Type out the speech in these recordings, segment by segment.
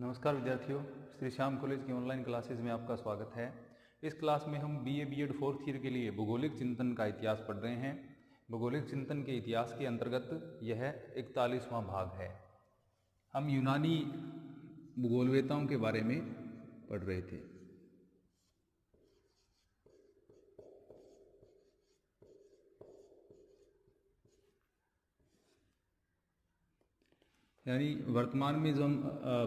नमस्कार विद्यार्थियों, श्री श्याम कॉलेज की ऑनलाइन क्लासेज में आपका स्वागत है। इस क्लास में हम बीए बीएड फोर्थ ईयर के लिए भूगोलिक चिंतन का इतिहास पढ़ रहे हैं। भूगोलिक चिंतन के इतिहास के अंतर्गत यह 41वां भाग है। हम यूनानी भूगोलवेताओं के बारे में पढ़ रहे थे। यानी वर्तमान में जो हम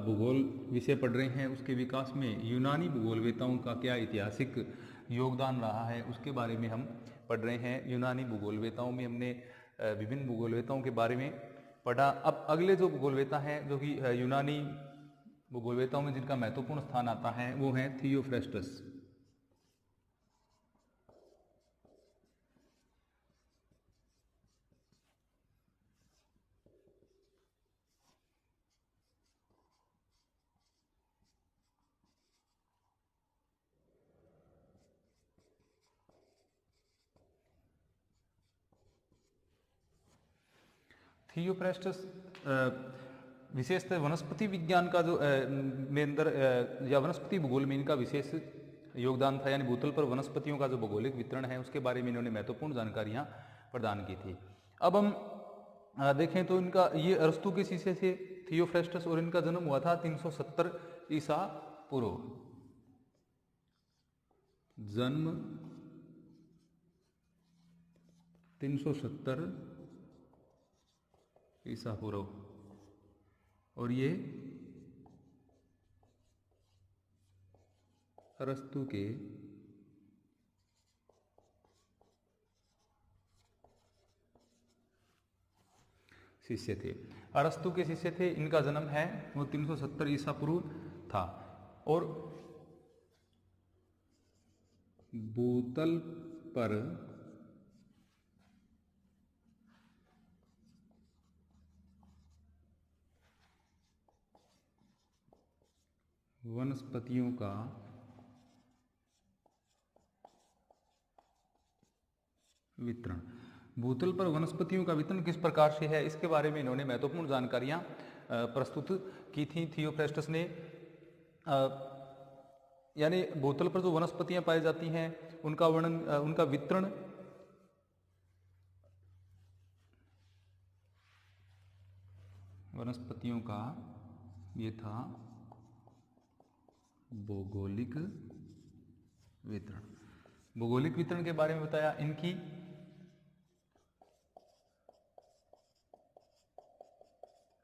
भूगोल विषय पढ़ रहे हैं उसके विकास में यूनानी भूगोलवेताओं का क्या ऐतिहासिक योगदान रहा है उसके बारे में हम पढ़ रहे हैं। यूनानी भूगोलवेताओं में हमने विभिन्न भूगोलवेताओं के बारे में पढ़ा। अब अगले जो भूगोलवेता हैं जो कि यूनानी भूगोलवेताओं में जिनका महत्वपूर्ण स्थान आता है वो है थियोफ्रेस्टस। थियोफ्रेस्टस विशेषतः वनस्पति विज्ञान का जो में अंदर या वनस्पति भूगोल में इनका विशेष योगदान था। यानी भूतल पर वनस्पतियों का जो भौगोलिक वितरण है उसके बारे में इन्होंने महत्वपूर्ण जानकारियां प्रदान की थी। अब हम देखें तो इनका ये अरस्तु के शिष्य थे थियोफ्रेस्टस और इनका जन्म हुआ था 370 ईसा पूर्व। जन्म 370 ईसा पूर्व और ये अरस्तु के शिष्य थे। अरस्तु के शिष्य थे, इनका जन्म है वो 370 ईसा पूर्व था और भूतल पर वनस्पतियों का वितरण। भूतल पर वनस्पतियों का वितरण किस प्रकार से है इसके बारे में इन्होंने महत्वपूर्ण जानकारियां प्रस्तुत की थी थियोफ्रेस्टस ने। यानी भूतल पर जो वनस्पतियां पाई जाती हैं उनका वर्णन, उनका वितरण वनस्पतियों का ये था भौगोलिक वितरण। भौगोलिक वितरण के बारे में बताया। इनकी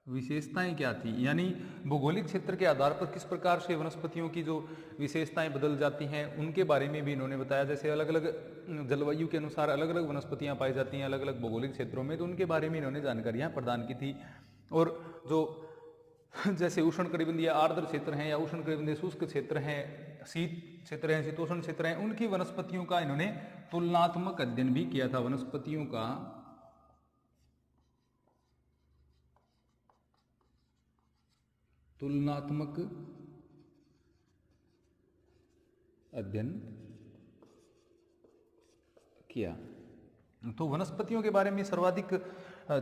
विशेषताएं क्या थी, यानी भौगोलिक क्षेत्र के आधार पर किस प्रकार से वनस्पतियों की जो विशेषताएं बदल जाती हैं उनके बारे में भी इन्होंने बताया। जैसे अलग अलग जलवायु के अनुसार अलग अलग वनस्पतियां पाई जाती हैं अलग अलग भौगोलिक क्षेत्रों में, तो उनके बारे में इन्होंने जानकारियां प्रदान की थी। और जो जैसे उष्णकटिबंधीय आर्द्र क्षेत्र हैं या उष्णकटिबंधीय शुष्क क्षेत्र हैं, शीत क्षेत्र हैं, शीतोष्ण क्षेत्र हैं, उनकी वनस्पतियों का इन्होंने तुलनात्मक अध्ययन भी किया था। वनस्पतियों का तुलनात्मक अध्ययन किया। तो वनस्पतियों के बारे में सर्वाधिक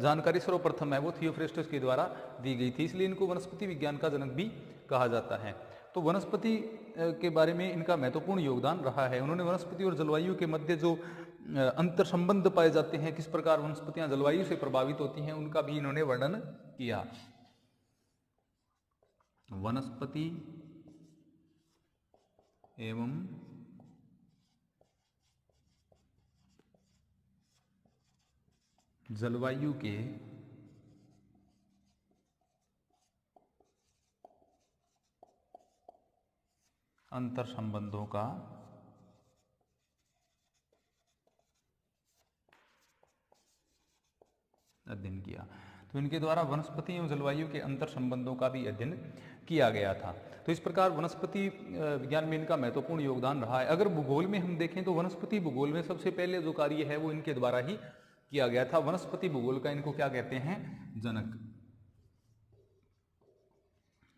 जानकारी सर्वप्रथम है वो थियोफ्रेस्टस के द्वारा दी गई थी, इसलिए इनको वनस्पति विज्ञान का जनक भी कहा जाता है। तो वनस्पति के बारे में इनका महत्वपूर्ण योगदान रहा है। उन्होंने वनस्पति और जलवायु के मध्य जो अंतर संबंध पाए जाते हैं, किस प्रकार वनस्पतियां जलवायु से प्रभावित होती हैं, उनका भी इन्होंने वर्णन किया। वनस्पति एवं जलवायु के अंतर संबंधों का अध्ययन किया। तो इनके द्वारा वनस्पति एवं जलवायु के अंतर संबंधों का भी अध्ययन किया गया था। तो इस प्रकार वनस्पति विज्ञान में इनका महत्वपूर्ण योगदान रहा है। अगर भूगोल में हम देखें तो वनस्पति भूगोल में सबसे पहले जो कार्य है वो इनके द्वारा ही किया गया था। वनस्पति भूगोल का इनको क्या कहते हैं? जनक।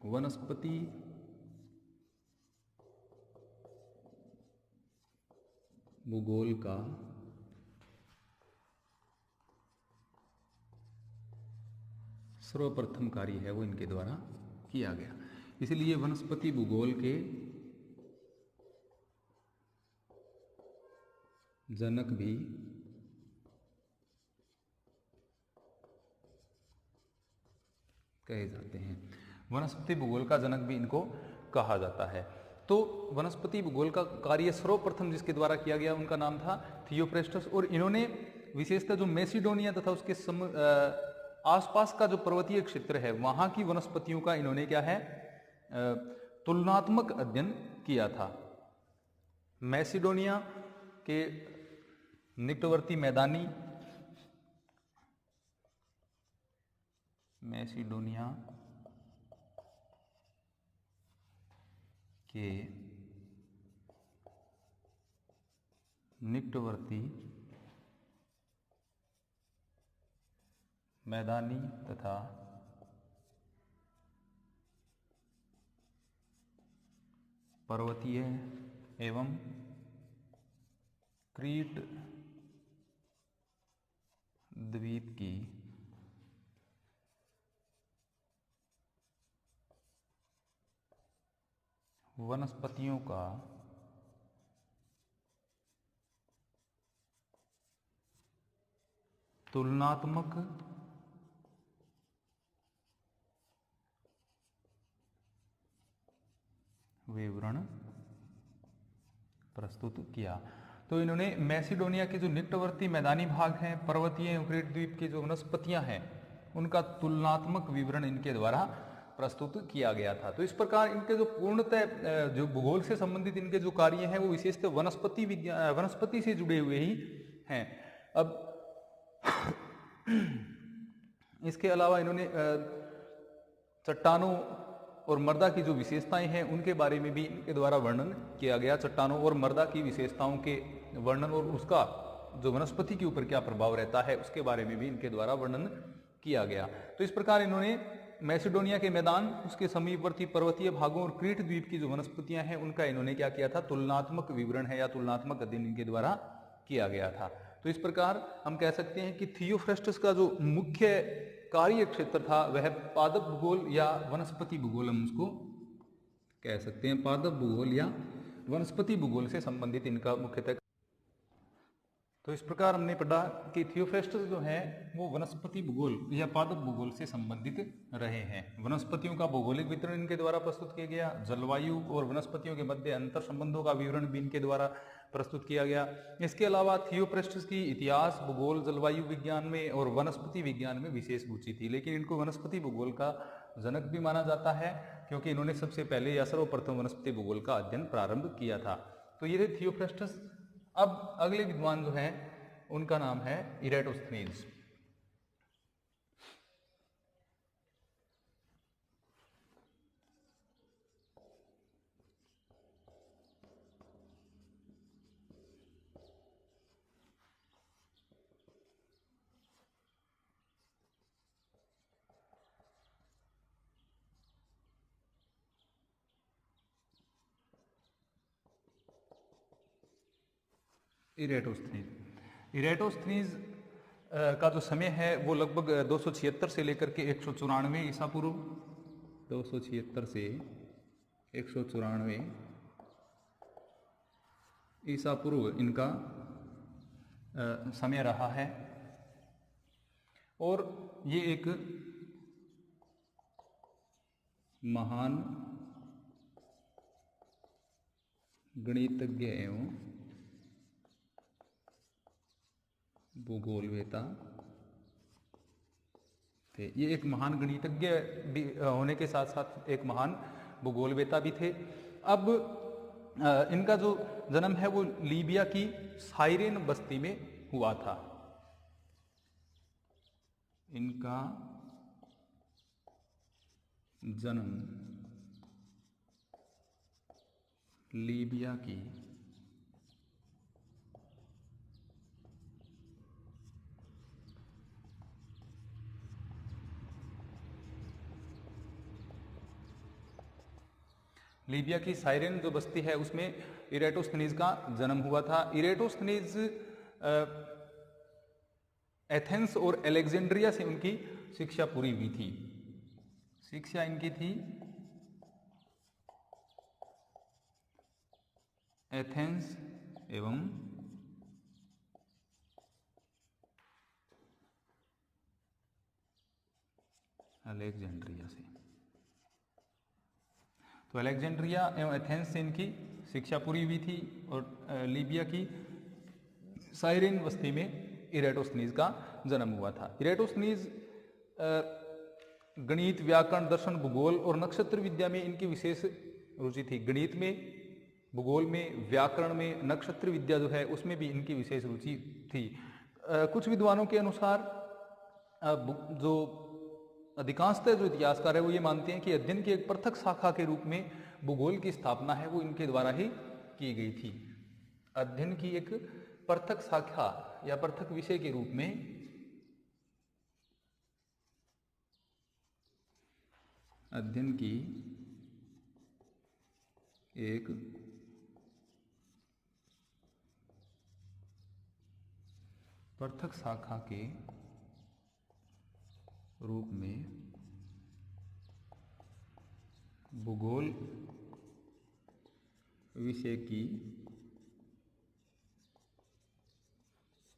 वनस्पति भूगोल का सर्वप्रथम कार्य है वो इनके द्वारा किया गया। इसलिए वनस्पति भूगोल के जनक भी कहे जाते हैं। वनस्पति भूगोल का जनक भी इनको कहा जाता है। तो वनस्पति भूगोल का कार्य सर्वप्रथम जिसके द्वारा किया गया उनका नाम था थियोफ्रेस्टस, और इन्होंने विशेषतः जो मैसिडोनिया तथा उसके आसपास का जो पर्वतीय क्षेत्र है वहां की वनस्पतियों का इन्होंने क्या है तुलनात्मक अध्ययन किया था। मैसिडोनिया के निकटवर्ती मैदानी मैसिडोनिया के निकटवर्ती मैदानी तथा पर्वतीय एवं क्रीट द्वीप की वनस्पतियों का तुलनात्मक विवरण प्रस्तुत किया। तो इन्होंने मैसिडोनिया के जो निकटवर्ती मैदानी भाग हैं, पर्वतीय क्रीट द्वीप की जो वनस्पतियां हैं, उनका तुलनात्मक विवरण इनके द्वारा प्रस्तुत किया गया था। तो इस प्रकार इनके जो पूर्णतः जो भूगोल से संबंधित इनके जो कार्य हैं वो विशेषतः वनस्पति से जुड़े हुए ही हैं। अब इसके अलावा इन्होंने चट्टानों और मृदा की जो विशेषताएं हैं उनके बारे में भी इनके द्वारा वर्णन किया गया। चट्टानों और मृदा की विशेषताओं के वर्णन और उसका जो वनस्पति के ऊपर क्या प्रभाव रहता है उसके बारे में भी इनके द्वारा वर्णन किया गया। तो इस प्रकार इन्होंने मैसिडोनिया के मैदान, उसके समीपवर्ती पर्वतीय भागों और क्रीट द्वीप की जो वनस्पतियां हैं उनका इन्होंने क्या किया था, तुलनात्मक विवरण है या तुलनात्मक अध्ययन इनके द्वारा किया गया था। तो इस प्रकार हम कह सकते हैं कि थियोफ्रेस्टस का जो मुख्य कार्य क्षेत्र था वह पादप भूगोल या वनस्पति भूगोल, हम उसको कह सकते हैं पादप भूगोल या वनस्पति भूगोल से संबंधित इनका मुख्यतः। तो इस प्रकार हमने पढ़ा कि थियोफ्रेस्टस जो है वो वनस्पति भूगोल या पादप भूगोल से संबंधित रहे हैं। वनस्पतियों का भौगोलिक वितरण इनके द्वारा प्रस्तुत किया गया, जलवायु और वनस्पतियों के मध्य अंतर संबंधों का विवरण भी इनके द्वारा प्रस्तुत किया गया। इसके अलावा थियोफ्रेस्टस की इतिहास, भूगोल, जलवायु विज्ञान में और वनस्पति विज्ञान में विशेष रुचि थी, लेकिन इनको वनस्पति भूगोल का जनक भी माना जाता है क्योंकि इन्होंने सबसे पहले या सर्वप्रथम वनस्पति भूगोल का अध्ययन प्रारंभ किया था। तो ये थे थियोफ्रेस्टस। अब अगले विद्वान जो हैं उनका नाम है इरेटोस्थनीज। इरेटोस्थनीज का जो समय है वो लगभग 276 से लेकर के 194 ईसा पूर्व, 276 से 194 ईसा पूर्व इनका समय रहा है। और ये एक महान गणितज्ञ एवं भूगोलवेता थे। ये एक महान गणितज्ञ भी होने के साथ साथ एक महान भूगोलवेता भी थे। अब इनका जो जन्म है वो लीबिया की साइरेन बस्ती में हुआ था। इनका जन्म लीबिया की साइरेन जो बस्ती है उसमें इरेटोस्थनीज का जन्म हुआ था। इरेटोस्थनीज एथेंस और अलेक्जेंड्रिया से उनकी शिक्षा पूरी हुई थी। शिक्षा इनकी थी एथेंस एवं अलेक्जेंड्रिया से। तो अलेक्जेंड्रिया एवं एथेंस से इनकी शिक्षा पूरी हुई थी और लीबिया की साइरिन बस्ती में इरेटोस्थनीज का जन्म हुआ था। इरेटोस्थनीज गणित, व्याकरण, दर्शन, भूगोल और नक्षत्र विद्या में इनकी विशेष रुचि थी। गणित में, भूगोल में, व्याकरण में, नक्षत्र विद्या जो है उसमें भी इनकी विशेष रुचि थी। कुछ विद्वानों के अनुसार जो अधिकांशतः जो इतिहासकार है वो ये मानते हैं कि अध्ययन की एक पृथक शाखा के रूप में भूगोल की स्थापना है वो इनके द्वारा ही की गई थी। अध्ययन की एक पृथक शाखा या पृथक विषय के रूप में अध्ययन की एक पृथक शाखा के रूप में भूगोल विषय की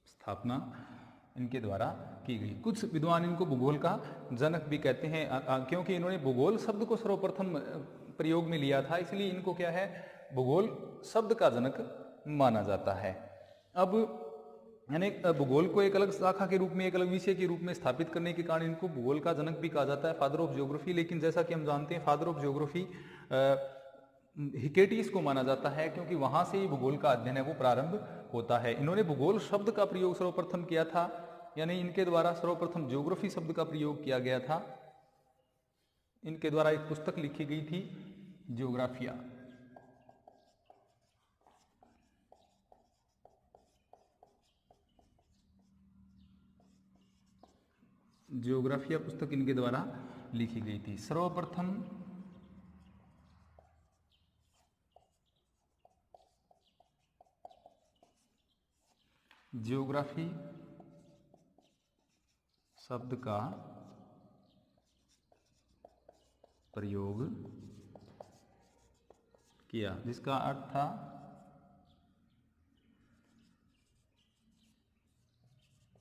स्थापना इनके द्वारा की गई। कुछ विद्वान इनको भूगोल का जनक भी कहते हैं, क्योंकि इन्होंने भूगोल शब्द को सर्वप्रथम प्रयोग में लिया था, इसलिए इनको क्या है, भूगोल शब्द का जनक माना जाता है। अब यानी भूगोल को एक अलग शाखा के रूप में, एक अलग विषय के रूप में स्थापित करने के कारण इनको भूगोल का जनक भी कहा जाता है, फादर ऑफ ज्योग्राफी। लेकिन जैसा कि हम जानते हैं, फादर ऑफ ज्योग्राफी हिकेटिस को माना जाता है, क्योंकि वहां से ही भूगोल का अध्ययन है वो प्रारंभ होता है। इन्होंने भूगोल शब्द का प्रयोग सर्वप्रथम किया था, यानी इनके द्वारा सर्वप्रथम ज्योग्राफी शब्द का प्रयोग किया गया था। इनके द्वारा एक पुस्तक लिखी गई थी, ज्योग्राफिया। ज्योग्राफिया पुस्तक इनके द्वारा लिखी गई थी। सर्वप्रथम ज्योग्राफी शब्द का प्रयोग किया, जिसका अर्थ था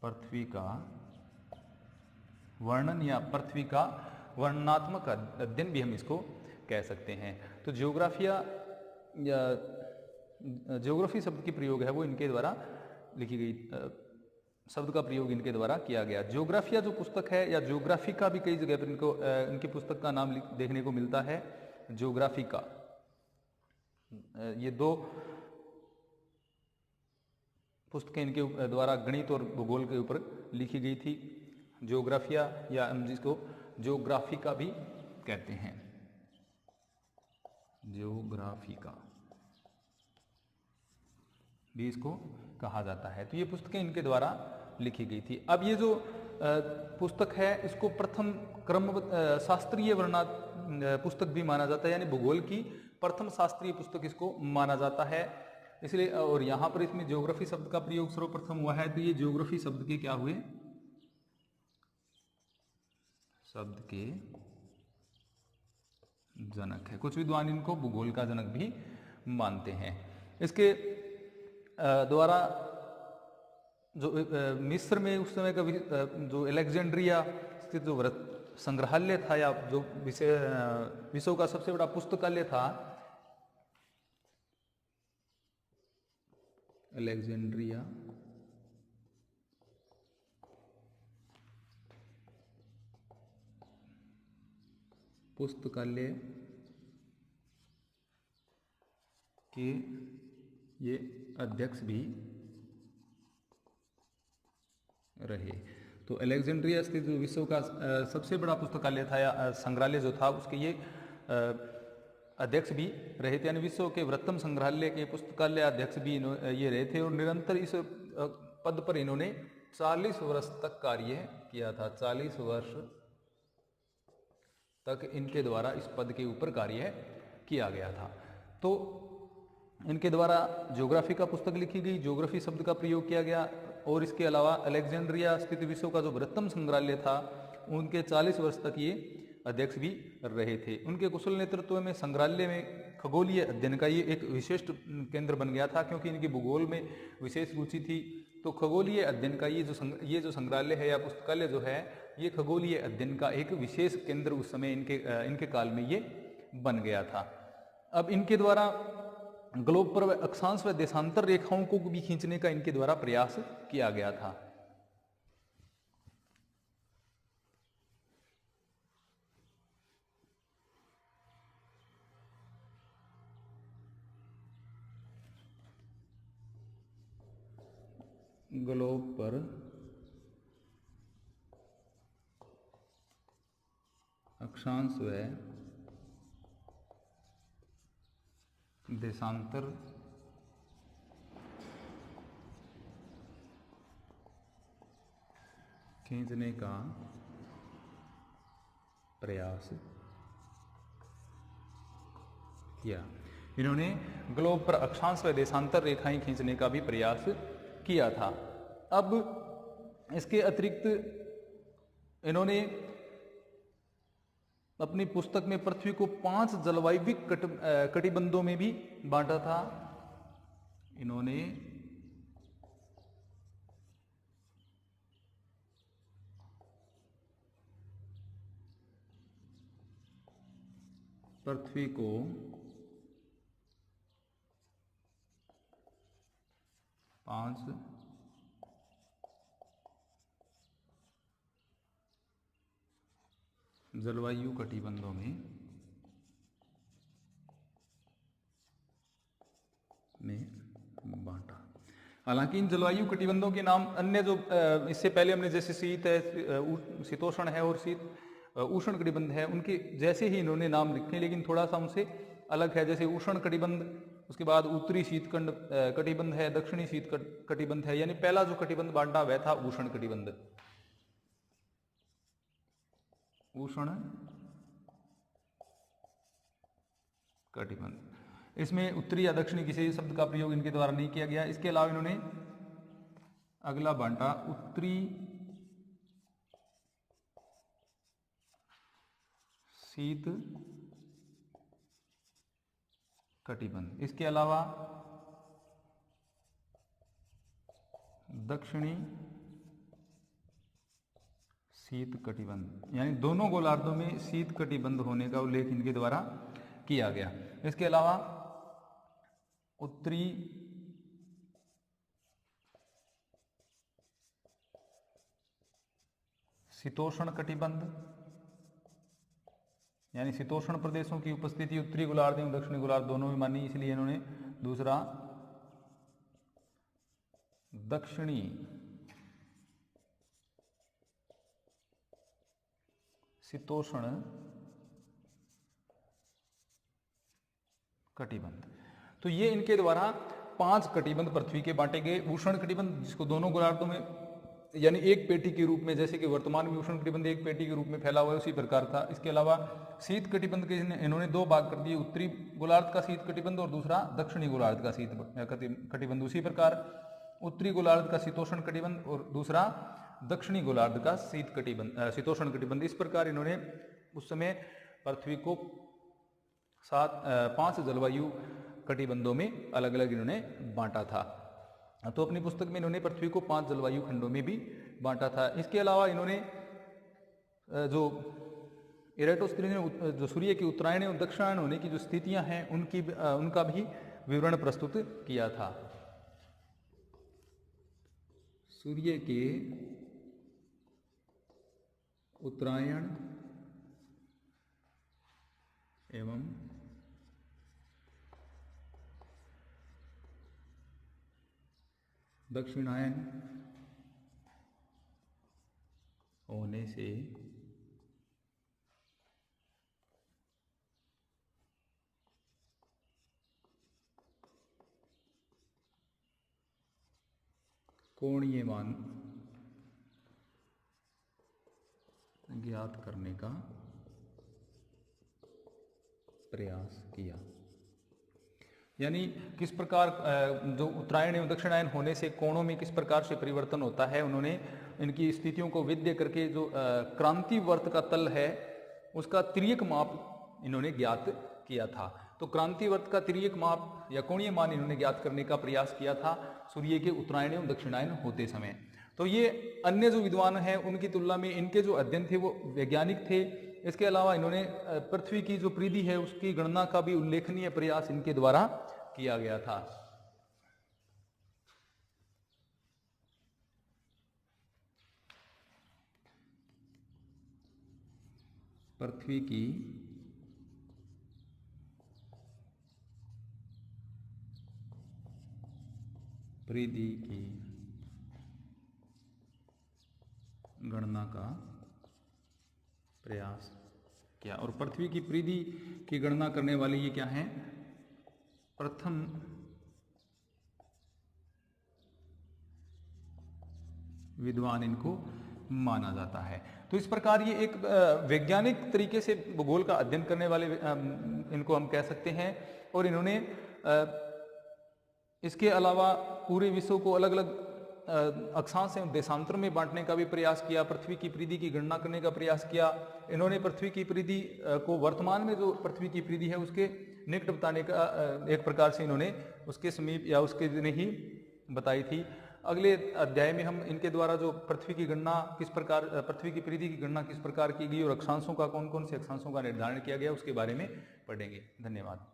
पृथ्वी का वर्णन या पृथ्वी का वर्णनात्मक अध्ययन भी हम इसको कह सकते हैं। तो ज्योग्राफिया या ज्योग्राफी शब्द की प्रयोग है वो इनके द्वारा लिखी गई, शब्द का प्रयोग इनके द्वारा किया गया। ज्योग्राफिया जो पुस्तक है, या ज्योग्राफिका भी कई जगह पर इनको इनकी पुस्तक का नाम देखने को मिलता है, ज्योग्राफिका। ये दो पुस्तकें इनके द्वारा गणित और भूगोल के ऊपर लिखी गई थी। ज्योग्राफिया या हम जिसको ज्योग्राफिका भी कहते हैं, ज्योग्राफिका भी इसको कहा जाता है। तो ये पुस्तकें इनके द्वारा लिखी गई थी। अब ये जो पुस्तक है इसको प्रथम क्रम शास्त्रीय वर्णना पुस्तक भी माना जाता है, यानी भूगोल की प्रथम शास्त्रीय पुस्तक इसको माना जाता है। इसलिए और यहाँ पर इसमें ज्योग्राफी शब्द का प्रयोग सर्वप्रथम हुआ है। तो ये ज्योग्राफी शब्द के क्या हुए, शब्द के जनक है। कुछ विद्वान इनको भूगोल का जनक भी मानते हैं। इसके द्वारा जो मिस्र में उस समय का जो अलेक्जेंड्रिया स्थित जो संग्रहालय था, या जो विश्व का सबसे बड़ा पुस्तकालय था, अलेक्जेंड्रिया पुस्तकालय के ये अध्यक्ष भी रहे। तो अलेक्जेंड्रिया स्थित जो विश्व का सबसे बड़ा पुस्तकालय था या संग्रहालय जो था, उसके ये अध्यक्ष भी रहे थे, यानी विश्व के बृहत्तम संग्रहालय के पुस्तकालय अध्यक्ष भी ये रहे थे। और निरंतर इस पद पर इन्होंने 40 वर्ष तक कार्य किया था। 40 वर्ष तक इनके द्वारा इस पद के ऊपर कार्य किया गया था। तो इनके द्वारा ज्योग्राफी का पुस्तक लिखी गई, ज्योग्राफी शब्द का प्रयोग किया गया, और इसके अलावा अलेक्जेंड्रिया स्थित विश्व का जो बृहत्तम संग्रहालय था, उनके 40 वर्ष तक ये अध्यक्ष भी रहे थे। उनके कुशल नेतृत्व में संग्रहालय में खगोलीय अध्ययन का ये एक विशिष्ट केंद्र बन गया था, क्योंकि इनकी भूगोल में विशेष रुचि थी। तो खगोलीय अध्ययन का ये जो संग्रहालय है या पुस्तकालय जो है, ये खगोलीय अध्ययन का एक विशेष केंद्र उस समय इनके काल में ये बन गया था। अब इनके द्वारा ग्लोब पर अक्षांश व देशांतर रेखाओं को भी खींचने का इनके द्वारा प्रयास किया गया था। ग्लोब पर अक्षांश व देशांतर खींचने का प्रयास किया। इन्होंने ग्लोब पर अक्षांश व देशांतर रेखाएं खींचने का भी प्रयास किया था। अब इसके अतिरिक्त इन्होंने अपनी पुस्तक में पृथ्वी को 5 जलवायविक कटिबंधों में भी बांटा था। इन्होंने पृथ्वी को 5 जलवायु कटिबंधों में बांटा। हालांकि इन जलवायु कटिबंधों के नाम अन्य जो इससे पहले हमने जैसे शीत है, शीतोष्ण है और उष्ण कटिबंध है, उनके जैसे ही इन्होंने नाम लिखे, लेकिन थोड़ा सा उनसे अलग है। जैसे उष्ण कटिबंध, उसके बाद उत्तरी शीतखंड कटिबंध है, दक्षिणी शीत कटिबंध है। यानी पहला जो कटिबंध बांटा वह था उष्ण कटिबंध। उष्ण कटिबंध, इसमें उत्तरी या दक्षिणी किसी शब्द का प्रयोग इनके द्वारा नहीं किया गया। इसके अलावा इन्होंने अगला बांटा उत्तरी शीत कटिबंध, इसके अलावा दक्षिणी शीत कटिबंध, यानी दोनों गोलार्धों में शीत कटिबंध होने का उल्लेख इनके द्वारा किया गया। इसके अलावा उत्तरी शीतोष्ण कटिबंध, यानी शीतोष्ण प्रदेशों की उपस्थिति उत्तरी गोलार्ध एवं दक्षिणी गोलार्ध दोनों में मानी, इसलिए इन्होंने दूसरा दक्षिणी शीतोष्ण कटिबंध। तो ये इनके द्वारा 5 कटिबंध पृथ्वी के बांटे गए। उष्ण कटिबंध जिसको दोनों गोलार्धों में यानी एक पेटी के रूप में, जैसे कि वर्तमान में उष्ण कटिबंध एक पेटी के रूप में फैला हुआ है, उसी प्रकार था। इसके अलावा शीत कटिबंध के इन्होंने 2 भाग कर दिए, उत्तरी गोलार्ध का शीत कटिबंध और दूसरा दक्षिणी गोलार्ध का शीत कटिबंध। उसी प्रकार उत्तरी गोलार्ध का शीतोष्ण कटिबंध और दूसरा दक्षिणी गोलार्ध का शीतोष्ण कटिबंध। इस प्रकार इन्होंने उस समय पृथ्वी को 5 जलवायु कटिबंधों में अलग अलग इन्होंने बांटा था। तो अपनी पुस्तक में इन्होंने पृथ्वी को 5 जलवायु खंडों में भी बांटा था। इसके अलावा इन्होंने जो एराटोस्थेनीज ने जो सूर्य की उत्तरायण और दक्षिणायन होने की जो स्थितियां हैं उनका भी विवरण प्रस्तुत किया था। सूर्य के उत्तरायण एवं दक्षिणायन होने से कोणीय मान ज्ञात करने का प्रयास किया। यानी किस प्रकार जो उत्तरायण एवं दक्षिणायन होने से कोणों में किस प्रकार से परिवर्तन होता है, उन्होंने इनकी स्थितियों को विद्य करके जो क्रांति वर्त का तल है उसका तिर्यक माप इन्होंने ज्ञात किया था। तो क्रांतिवर्त का तिर्यक माप या कोणीय मान इन्होंने ज्ञात करने का प्रयास किया था सूर्य के उत्तरायण एवं दक्षिणायन होते समय। तो ये अन्य जो विद्वान हैं उनकी तुलना में इनके जो अध्ययन थे वो वैज्ञानिक थे। इसके अलावा इन्होंने पृथ्वी की जो परिधि है उसकी गणना का भी उल्लेखनीय प्रयास इनके द्वारा किया गया था। पृथ्वी की परिधि की गणना का प्रयास किया। और पृथ्वी की परिधि की गणना करने वाले ये क्या हैं? प्रथम विद्वान इनको माना जाता है। तो इस प्रकार ये एक वैज्ञानिक तरीके से भूगोल का अध्ययन करने वाले इनको हम कह सकते हैं। और इन्होंने इसके अलावा पूरे विश्व को अलग अलग अक्षांश एवं देशांतर में बांटने का भी प्रयास किया, पृथ्वी की परिधि की गणना करने का प्रयास किया। इन्होंने पृथ्वी की परिधि को वर्तमान में जो पृथ्वी की परिधि है उसके निकट बताने का एक प्रकार से इन्होंने उसके समीप या उसके दिन ही बताई थी। अगले अध्याय में हम इनके द्वारा जो पृथ्वी की गणना किस प्रकार, पृथ्वी की परिधि की गणना किस प्रकार की गई और अक्षांशों का कौन कौन से अक्षांशों का निर्धारण किया गया उसके बारे में पढ़ेंगे। धन्यवाद।